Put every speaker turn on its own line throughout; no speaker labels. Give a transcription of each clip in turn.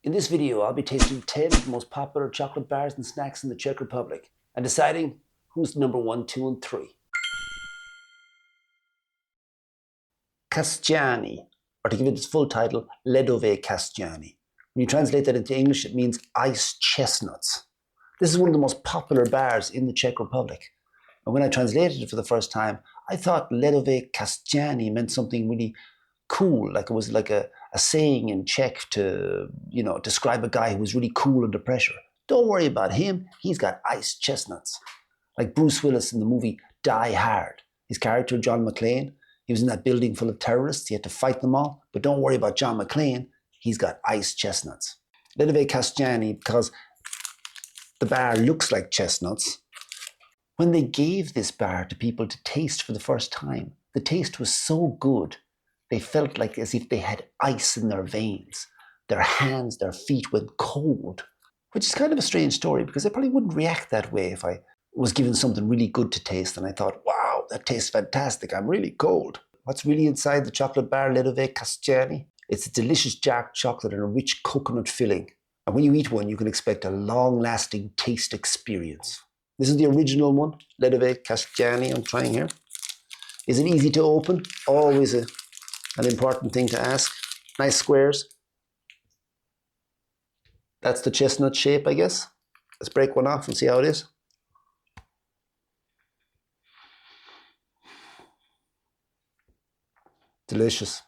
In this video, I'll be tasting 10 of the most popular chocolate bars and snacks in the Czech Republic and deciding who's number 1, 2, and 3. Kašťany, or to give it its full title, Ledové Kaštany. When you translate that into English, it means iced chestnuts. This is one of the most popular bars in the Czech Republic. And when I translated it for the first time, I thought Ledové Kaštany meant something really cool, like it was like a saying in Czech to, describe a guy who was really cool under pressure. Don't worry about him, he's got iced chestnuts. Like Bruce Willis in the movie Die Hard. His character, John McClane, he was in that building full of terrorists, he had to fight them all, but don't worry about John McClane, he's got iced chestnuts. Ledové Kaštany, because the bar looks like chestnuts. When they gave this bar to people to taste for the first time, the taste was so good, they felt like as if they had ice in their veins. Their hands, their feet went cold, which is kind of a strange story because I probably wouldn't react that way if I was given something really good to taste and I thought, wow, that tastes fantastic, I'm really cold. What's really inside the chocolate bar, Ledové Kaštany? It's a delicious dark chocolate and a rich coconut filling. And when you eat one, you can expect a long-lasting taste experience. This is the original one, Ledové Kaštany, I'm trying here. Is it easy to open? Always an important thing to ask. Nice squares. That's the chestnut shape, I guess. Let's break one off and see how it is. Delicious.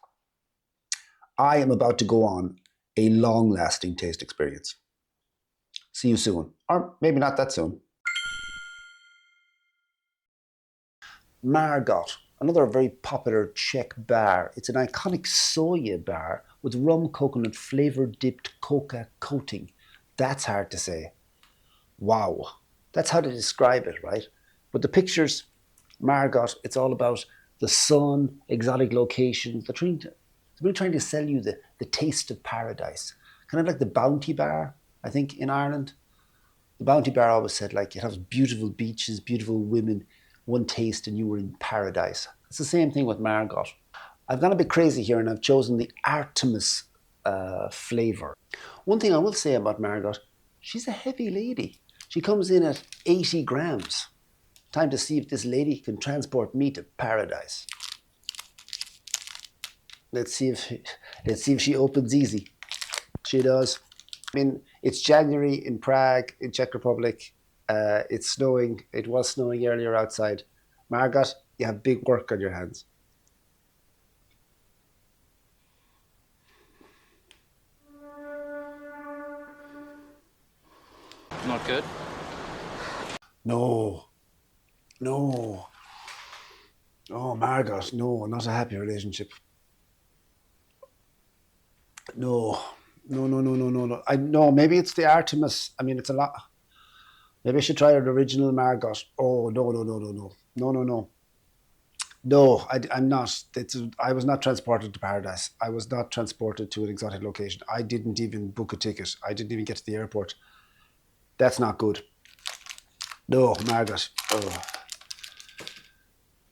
I am about to go on a long-lasting taste experience. See you soon. Or maybe not that soon. Margot, another very popular Czech bar. It's an iconic soya bar with rum coconut flavor dipped coca coating. That's hard to say. Wow. That's how to describe it, right? But the pictures, Margot, it's all about the sun, exotic locations. They're really trying to sell you the taste of paradise. Kind of like the Bounty Bar, I think, in Ireland. The Bounty Bar always said, like, it has beautiful beaches, beautiful women, one taste and you were in paradise. It's the same thing with Margot. I've gone a bit crazy here and I've chosen the Artemis flavour. One thing I will say about Margot, she's a heavy lady. She comes in at 80 grams. Time to see if this lady can transport me to paradise. Let's see if she opens easy. She does. I mean, it's January in Prague, in Czech Republic. It's snowing. It was snowing earlier outside. Margot, you have big work on your hands.
Not good?
No. Oh, Margot, no, not a happy relationship. No. No, maybe it's the Artemis. I mean, it's a lot. Maybe I should try the original Margot. Oh, no. No, I'm not. I was not transported to paradise. I was not transported to an exotic location. I didn't even book a ticket. I didn't even get to the airport. That's not good. No, Margot.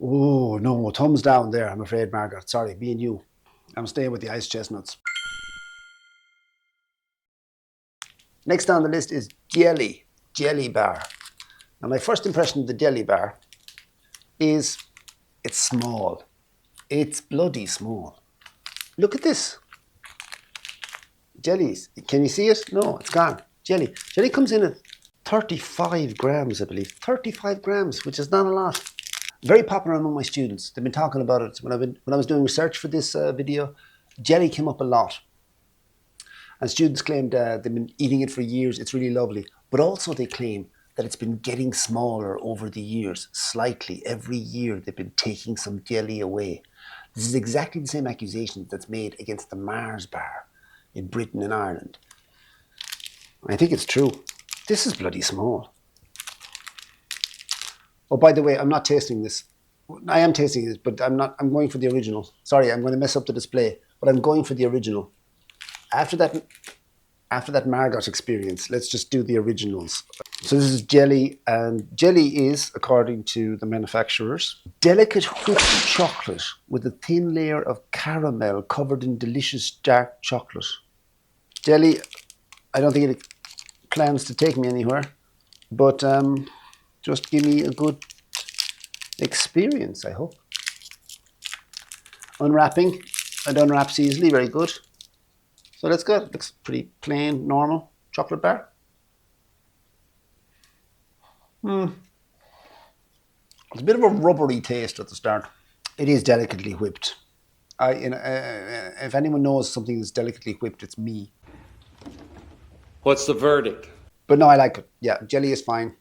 Oh, no, thumbs down there, I'm afraid, Margot. Sorry, me and you. I'm staying with the iced chestnuts. Next on the list is Deli bar. Now, my first impression of the Deli bar is it's small. It's bloody small. Look at this. Jellies. Can you see it? No, it's gone. Jelly comes in at 35 grams, I believe. 35 grams, which is not a lot. Very popular among my students. They've been talking about it. When I was doing research for this video, jelly came up a lot. And students claimed they've been eating it for years. It's really lovely. But also they claim that it's been getting smaller over the years, slightly. Every year they've been taking some jelly away. This is exactly the same accusation that's made against the Mars bar in Britain and Ireland. I think it's true. This is bloody small. Oh, by the way, I'm not tasting this. I am tasting this, but I'm going for the original. Sorry, I'm going to mess up the display, but I'm going for the original. After that Margot experience, let's just do the originals. So this is jelly, and jelly is, according to the manufacturers, delicate whipped chocolate with a thin layer of caramel covered in delicious dark chocolate. Jelly, I don't think it plans to take me anywhere, but just give me a good experience, I hope. Unwrapping, it unwraps easily, very good. So that's good. Looks pretty plain, normal chocolate bar. It's a bit of a rubbery taste at the start. It is delicately whipped. If anyone knows something that's delicately whipped, it's me.
What's the verdict?
But no, I like it. Yeah, jelly is fine.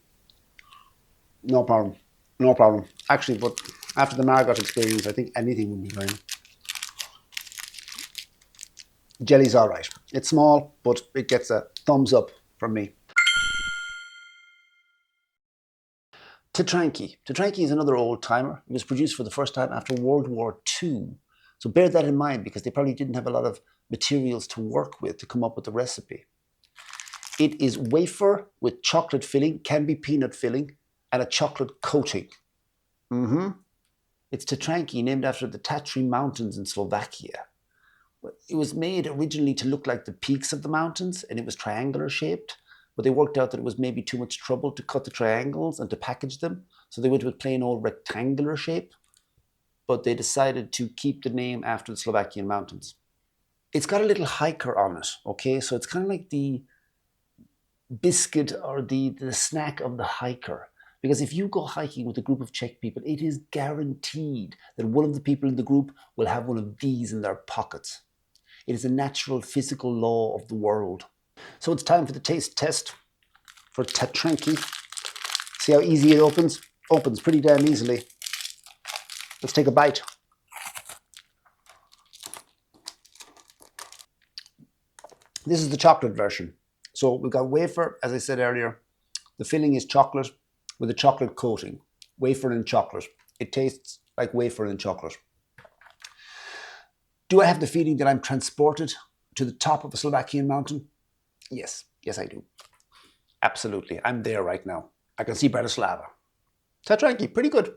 No problem. No problem. Actually, but after the Margot experience, I think anything would be fine. Jelly's all right. It's small, but it gets a thumbs up from me. Tatranky. Tatranky is another old timer. It was produced for the first time after World War II. So bear that in mind because they probably didn't have a lot of materials to work with to come up with the recipe. It is wafer with chocolate filling, can be peanut filling, and a chocolate coating. It's Tatranky, named after the Tatry Mountains in Slovakia. It was made originally to look like the peaks of the mountains, and it was triangular shaped, but they worked out that it was maybe too much trouble to cut the triangles and to package them, so they went with plain old rectangular shape, but they decided to keep the name after the Slovakian mountains. It's got a little hiker on it, okay? So it's kind of like the biscuit or the snack of the hiker. Because if you go hiking with a group of Czech people, it is guaranteed that one of the people in the group will have one of these in their pockets. It is a natural physical law of the world. So it's time for the taste test for Tatranky. See how easy it opens? Opens pretty damn easily. Let's take a bite. This is the chocolate version. So we've got wafer, as I said earlier. The filling is chocolate with a chocolate coating. Wafer and chocolate. It tastes like wafer and chocolate. Do I have the feeling that I'm transported to the top of a Slovakian mountain? Yes. Yes, I do. Absolutely. I'm there right now. I can see Bratislava. Tatranky, pretty good.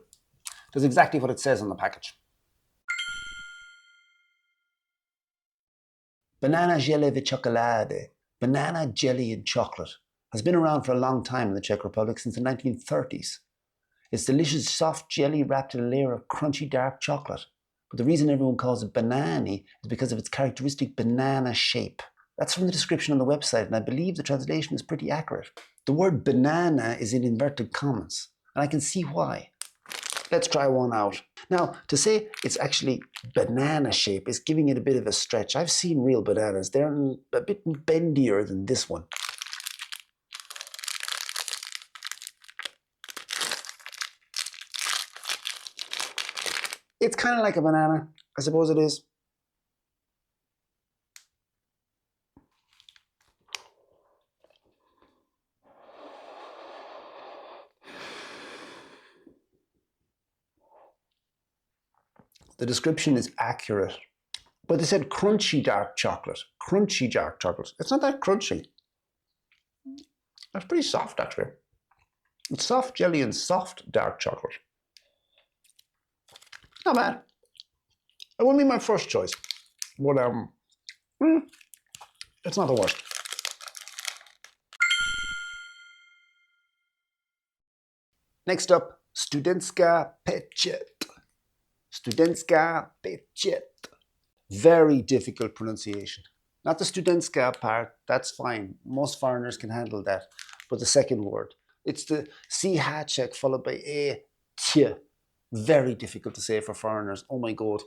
Does exactly what it says on the package. Banana Želé with chocolate. Banana jelly and chocolate has been around for a long time in the Czech Republic, since the 1930s. It's delicious soft jelly wrapped in a layer of crunchy dark chocolate. But the reason everyone calls it banani is because of its characteristic banana shape. That's from the description on the website, and I believe the translation is pretty accurate. The word banana is in inverted commas, and I can see why. Let's try one out. Now, to say it's actually banana shape is giving it a bit of a stretch. I've seen real bananas. They're a bit bendier than this one. It's kind of like a banana. I suppose it is. The description is accurate. But they said crunchy dark chocolate. Crunchy dark chocolate. It's not that crunchy. It's pretty soft, actually. It's soft jelly and soft dark chocolate. Not bad. It wouldn't be my first choice. But it's not the worst. Next up, Studenská pečeť. Studenská pečeť. Very difficult pronunciation. Not the Studenská part, that's fine. Most foreigners can handle that. But the second word, it's the CH check followed by a t. Very difficult to say for foreigners. Oh my God.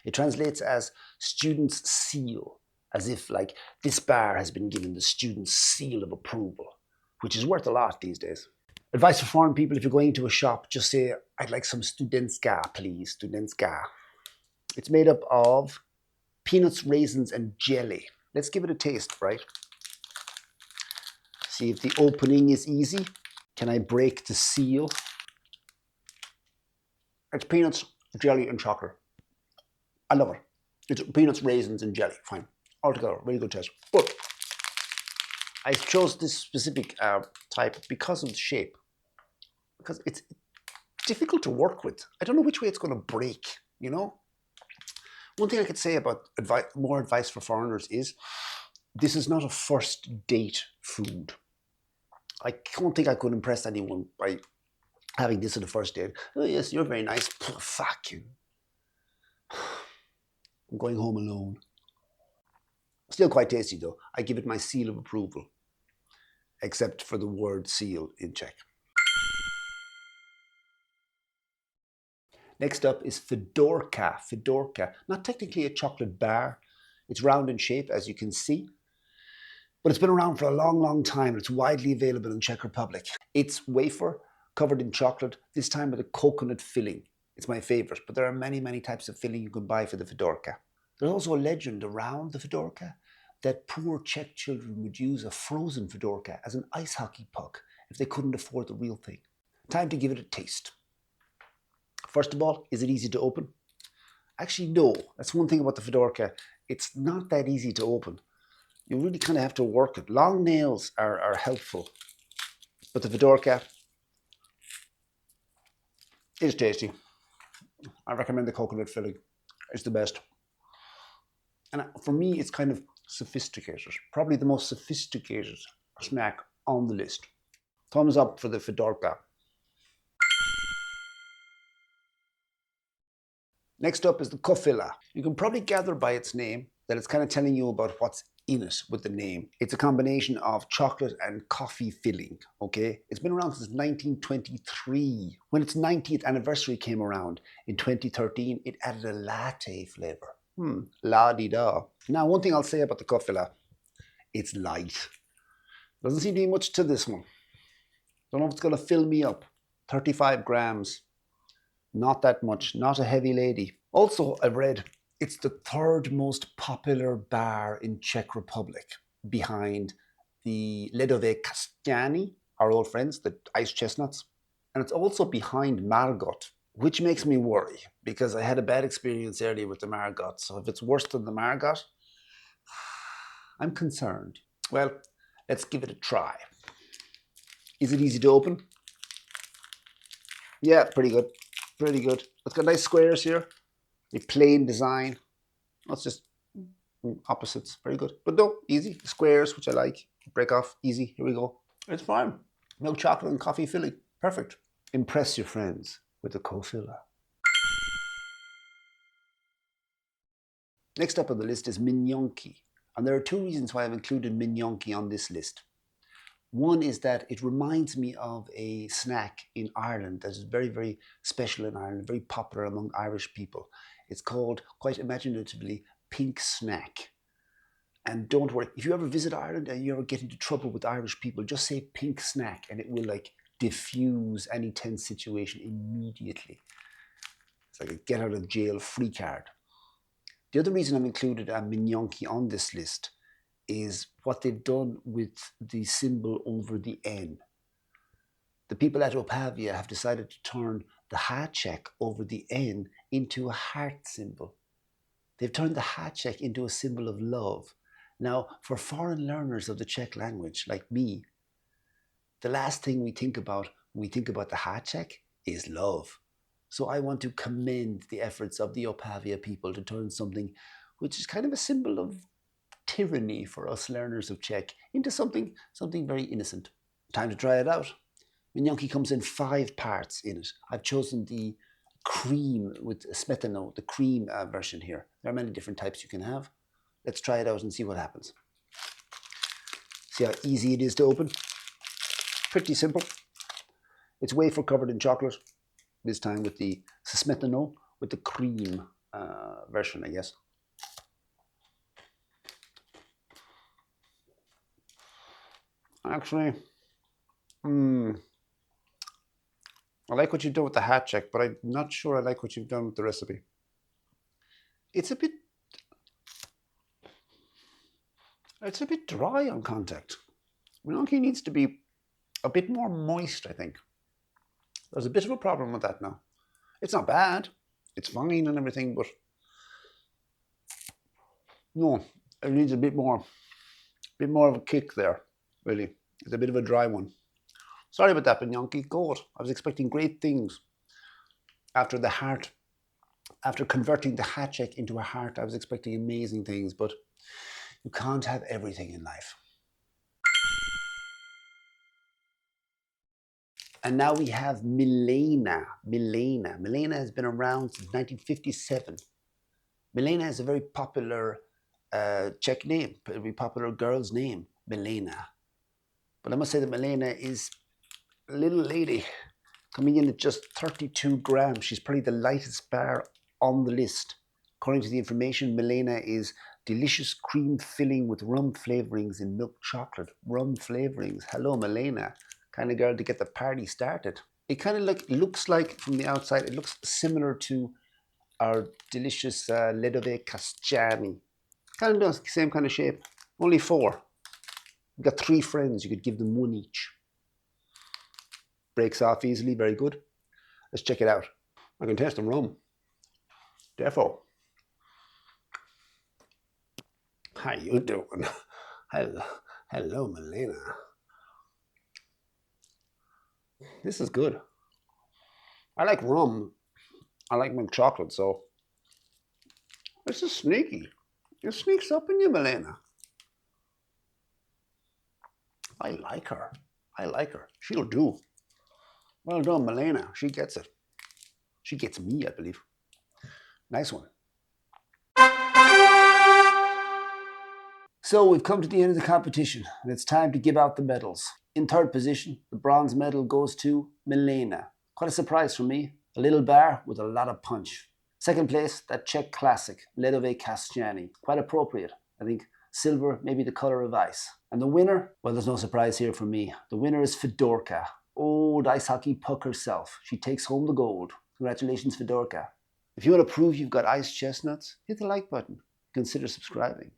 It translates as student's seal, as if like this bar has been given the student's seal of approval, which is worth a lot these days. Advice for foreign people: if you're going into a shop, just say, I'd like some Studenská, please, Studenská. It's made up of peanuts, raisins, and jelly. Let's give it a taste, right? See if the opening is easy. Can I break the seal? It's peanuts, jelly, and chocolate. I love it. It's peanuts, raisins, and jelly. Fine. Altogether, really good taste. But I chose this specific type because of the shape. Because it's difficult to work with. I don't know which way it's going to break, you know? One thing I could say about more advice for foreigners is This is not a first date food. I don't think I could impress anyone by having this on the first date. Oh yes, you're very nice. Fuck you. I'm going home alone. Still quite tasty though. I give it my seal of approval. Except for the word seal in Czech. Next up is Fidorka. Fidorka, not technically a chocolate bar. It's round in shape, as you can see. But it's been around for a long, long time. It's widely available in Czech Republic. It's wafer covered in chocolate, this time with a coconut filling. It's my favorite, but there are many, many types of filling you can buy for the Fidorka. There's also a legend around the Fidorka that poor Czech children would use a frozen Fidorka as an ice hockey puck if they couldn't afford the real thing. Time to give it a taste. First of all, is it easy to open? Actually, no. That's one thing about the Fidorka. It's not that easy to open. You really kind of have to work it. Long nails are helpful. But the Fidorka is tasty. I recommend the coconut filling. It's the best. And for me, it's kind of sophisticated. Probably the most sophisticated snack on the list. Thumbs up for the Fidorka. Next up is the Kofila. You can probably gather by its name that it's kind of telling you about what's in it with the name. It's a combination of chocolate and coffee filling, okay? It's been around since 1923. When its 90th anniversary came around in 2013, it added a latte flavor. La-di-da. Now, one thing I'll say about the Kofila, it's light. Doesn't seem to be much to this one. Don't know if it's gonna fill me up. 35 grams. Not that much, not a heavy lady. Also, I've read it's the third most popular bar in Czech Republic, behind the Ledové Kaštany, our old friends, the iced chestnuts. And it's also behind Margot, which makes me worry because I had a bad experience earlier with the Margot. So if it's worse than the Margot, I'm concerned. Well, let's give it a try. Is it easy to open? Yeah, pretty good. Pretty good. It's got nice squares here. A plain design. That's just opposites. Very good. But no, easy. Squares, which I like. Break off. Easy. Here we go. It's fine. Milk chocolate and coffee filling. Perfect. Impress your friends with the Kofila. Next up on the list is Miňonky. And there are two reasons why I've included Miňonky on this list. One is that it reminds me of a snack in Ireland that is very, very special in Ireland, very popular among Irish people. It's called, quite imaginatively, pink snack. And don't worry, if you ever visit Ireland and you ever get into trouble with Irish people, just say pink snack and it will diffuse any tense situation immediately. It's like a get out of jail free card. The other reason I've included a Miňonky on this list is what they've done with the symbol over the N. The people at Opavia have decided to turn the háček over the N into a heart symbol. They've turned the háček into a symbol of love. Now, for foreign learners of the Czech language, like me, the last thing we think about when we think about the háček is love. So I want to commend the efforts of the Opavia people to turn something which is kind of a symbol of tyranny for us learners of Czech into something very innocent. Time to try it out. Miňonky comes in 5 parts in it. I've chosen the cream with smetano, the cream version here. There are many different types you can have. Let's try it out and see what happens. See how easy it is to open? Pretty simple. It's wafer covered in chocolate, this time with the smetano, with the cream version, I guess. Actually, I like what you've done with the háček, but I'm not sure I like what you've done with the recipe. It's a bit dry on contact. Miňonky needs to be a bit more moist, I think. There's a bit of a problem with that now. It's not bad. It's fine and everything, but no, it needs a bit more of a kick there, really. It's a bit of a dry one. Sorry about that, Miňonky. God, I was expecting great things. After converting the háček into a heart, I was expecting amazing things, but You can't have everything in life. And now we have Milena. Milena has been around since 1957. Milena is a very popular Czech name, a very popular girl's name, Milena. But I must say that Milena is a little lady, coming in at just 32 grams. She's probably the lightest bar on the list. According to the information, Milena is delicious cream filling with rum flavorings in milk chocolate. Rum flavorings. Hello, Milena. Kind of girl to get the party started. It kind of looks like from the outside, it looks similar to our delicious Ledové Kaštany. Kind of does, same kind of shape. Only 4. You've got 3 friends, you could give them 1 each. Breaks off easily, very good. Let's check it out. I can taste the rum. Defo. How you doing? Hello, Milena. This is good. I like rum. I like milk chocolate, so this is sneaky. It sneaks up in you, Milena. I like her. I like her. She'll do. Well done, Milena. She gets it. She gets me, I believe. Nice one. So we've come to the end of the competition, and it's time to give out the medals. In 3rd position, the bronze medal goes to Milena. Quite a surprise for me. A little bar with a lot of punch. 2nd place, that Czech classic, Ledové Kaštany. Quite appropriate. I think silver, maybe the colour of ice. And the winner? Well, there's no surprise here for me. The winner is Fidorka. Old ice hockey puck herself. She takes home the gold. Congratulations, Fidorka. If you want to prove you've got ice chestnuts, hit the like button. Consider subscribing.